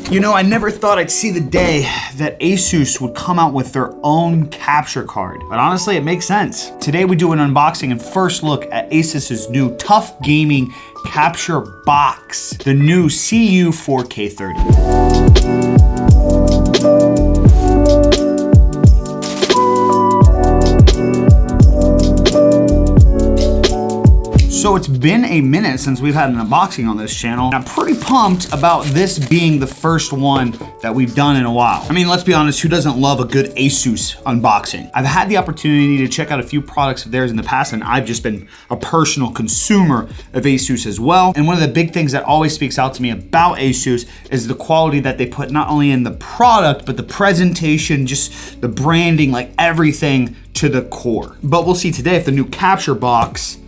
You know, I never thought I'd see the day that Asus would come out with their own capture card, but honestly, it makes sense. Today we do an unboxing and first look at Asus's new TUF gaming capture box, the new CU4K30. So it's been a minute since we've had an unboxing on this channel. I'm pretty pumped about this being the first one that we've done in a while. I mean, let's be honest, who doesn't love a good Asus unboxing? I've had the opportunity to check out a few products of theirs in the past, and I've just been a personal consumer of Asus as well. And one of the big things that always speaks out to me about Asus is the quality that they put not only in the product, but the presentation, just the branding, like everything to the core. But we'll see today if the new capture box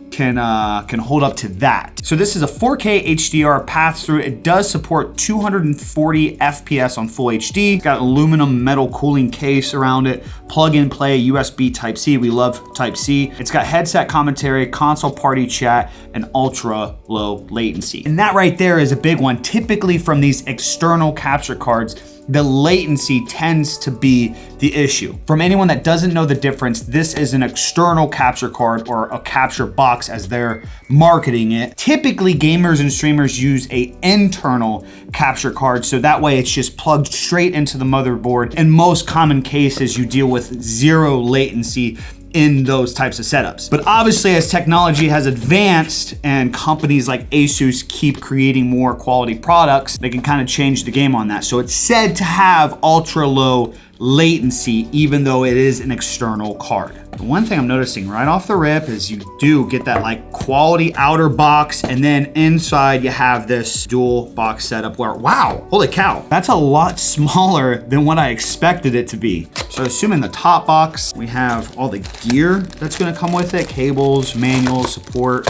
can hold up to that. So this is a 4K HDR pass-through. It does support 240 FPS on full HD. It's got aluminum metal cooling case around it, plug and play, USB Type-C. We love Type-C. It's got headset commentary, console party chat, and ultra low latency. And that right there is a big one. Typically from these external capture cards, the latency tends to be the issue. From anyone that doesn't know the difference, this is an external capture card or a capture box as they're marketing it. Typically, gamers and streamers use an internal capture card, so that way it's just plugged straight into the motherboard. In most common cases, you deal with zero latency in those types of setups. But obviously, as technology has advanced and companies like Asus keep creating more quality products, they can kind of change the game on that. So it's said to have ultra low latency, even though it is an external card. The one thing I'm noticing right off the rip is you do get that like quality outer box, and then inside you have this dual box setup where, wow, holy cow, that's a lot smaller than what I expected it to be. So assuming the top box, we have all the gear that's gonna come with it, cables, manual, support.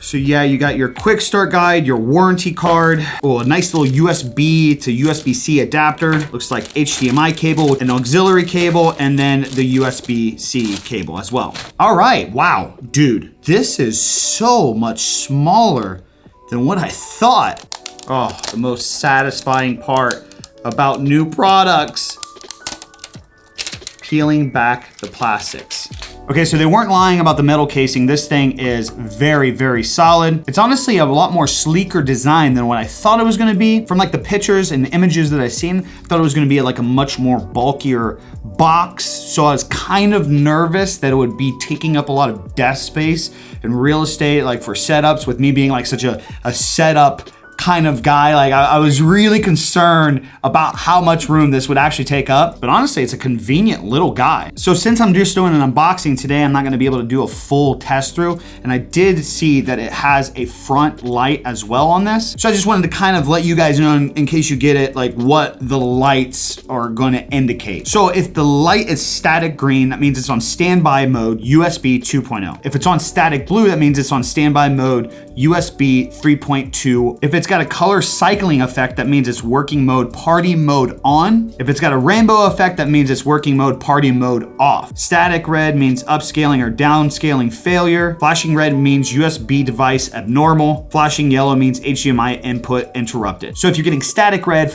So yeah, you got your quick start guide, your warranty card, a nice little USB to USB-C adapter. Looks like HDMI cable with an auxiliary cable, and then the USB-C cable as well. All right, wow, dude, this is so much smaller than what I thought. Oh, the most satisfying part about new products, peeling back the plastics. Okay, so they weren't lying about the metal casing. This thing is very, very solid. It's honestly a lot more sleeker design than what I thought it was gonna be. From like the pictures and the images that I've seen, I thought it was gonna be like a much more bulkier box. So I was kind of nervous that it would be taking up a lot of desk space and real estate, like for setups, with me being like such a setup kind of guy. Like I was really concerned about how much room this would actually take up, but honestly, it's a convenient little guy. So since I'm just doing an unboxing today, I'm not gonna be able to do a full test through, and I did see that it has a front light as well on this. So I just wanted to kind of let you guys know, in case you get it, like what the lights are gonna indicate. So if the light is static green, that means it's on standby mode, USB 2.0. If it's on static blue, that means it's on standby mode, USB 3.2. If it's got a color cycling effect, that means it's working mode, party mode on. If it's got a rainbow effect, that means it's working mode, party mode off. Static red means upscaling or downscaling failure. Flashing red means USB device abnormal. Flashing yellow means HDMI input interrupted. So if you're getting static red,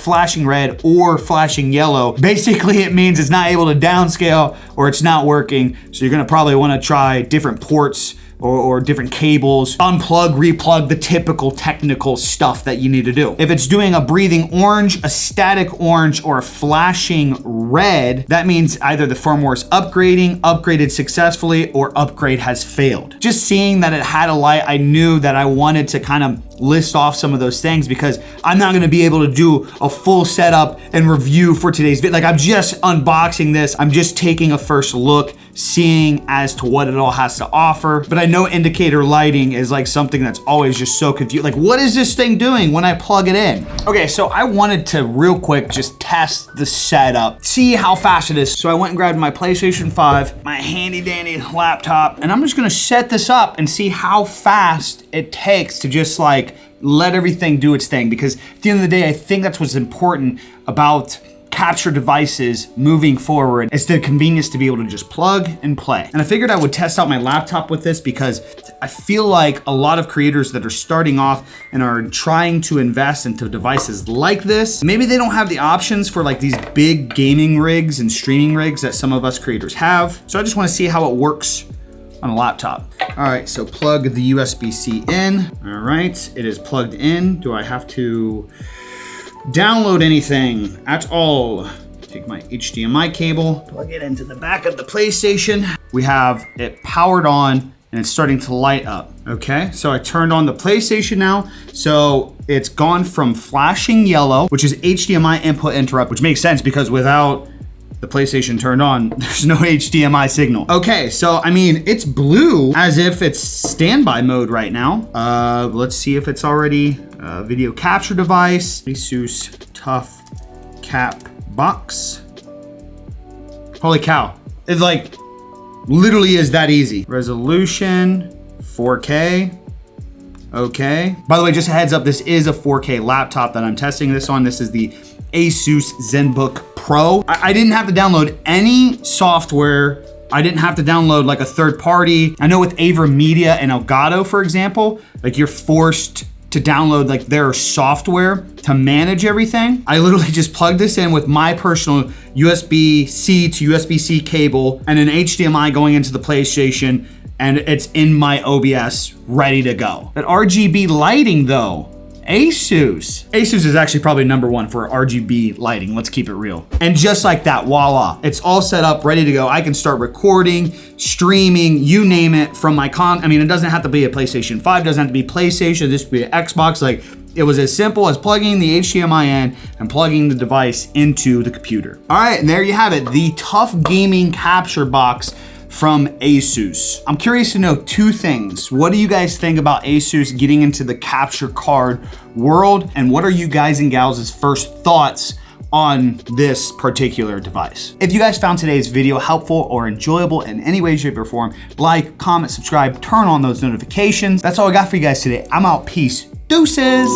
or flashing yellow, basically it means it's not able to downscale or it's not working. So you're gonna probably wanna try different ports or different cables, unplug, replug, the typical technical stuff that you need to do. If it's doing a breathing orange, a static orange, or a flashing red, that means either the firmware is upgraded successfully, or upgrade has failed. Just seeing that it had a light, I knew that I wanted to kind of list off some of those things because I'm not gonna be able to do a full setup and review for today's video. Like I'm just unboxing this, I'm just taking a first look, seeing as to what it all has to offer. But I know indicator lighting is like something that's always just so confused. Like, what is this thing doing when I plug it in? Okay, so I wanted to real quick just test the setup, see how fast it is. So I went and grabbed my PlayStation 5, my handy dandy laptop, and I'm just gonna set this up and see how fast it takes to just like let everything do its thing. Because at the end of the day, I think that's what's important about capture devices moving forward. It's the convenience to be able to just plug and play. And I figured I would test out my laptop with this because I feel like a lot of creators that are starting off and are trying to invest into devices like this, maybe they don't have the options for like these big gaming rigs and streaming rigs that some of us creators have. So I just want to see how it works on a laptop. All right, so plug the USB-C in. All right, it is plugged in. Do I have to download anything at all? Take my HDMI cable, plug it into the back of the PlayStation. We have it powered on and it's starting to light up. Okay, so I turned on the PlayStation now. So it's gone from flashing yellow, which is HDMI input interrupt, which makes sense because without the PlayStation turned on, there's no HDMI signal. Okay, so I mean, it's blue as if it's standby mode right now. Let's see if it's already a video capture device. Asus TUF cap box. Holy cow. It's like, literally is that easy. Resolution, 4K. Okay. By the way, just a heads up, this is a 4K laptop that I'm testing this on. This is the Asus ZenBook Pro. I didn't have to download any software. I didn't have to download like a third party. I know with AverMedia and Elgato, for example, like you're forced to download like their software to manage everything. I literally just plugged this in with my personal USB-C to USB-C cable and an HDMI going into the PlayStation, and it's in my OBS ready to go. That RGB lighting though, Asus is actually probably #1 for RGB lighting. Let's keep it real. And just like that, voila, it's all set up, ready to go. I can start recording, streaming, you name it from my I mean, it doesn't have to be a PlayStation 5, doesn't have to be PlayStation, this could be an Xbox. Like, it was as simple as plugging the HDMI in and plugging the device into the computer. All right, and there you have it, the TUF Gaming Capture Box from Asus. I'm curious to know two things. What do you guys think about Asus getting into the capture card world? And what are you guys and gals' first thoughts on this particular device? If you guys found today's video helpful or enjoyable in any way, shape, or form, like, comment, subscribe, turn on those notifications. That's all I got for you guys today. I'm out. Peace. Deuces.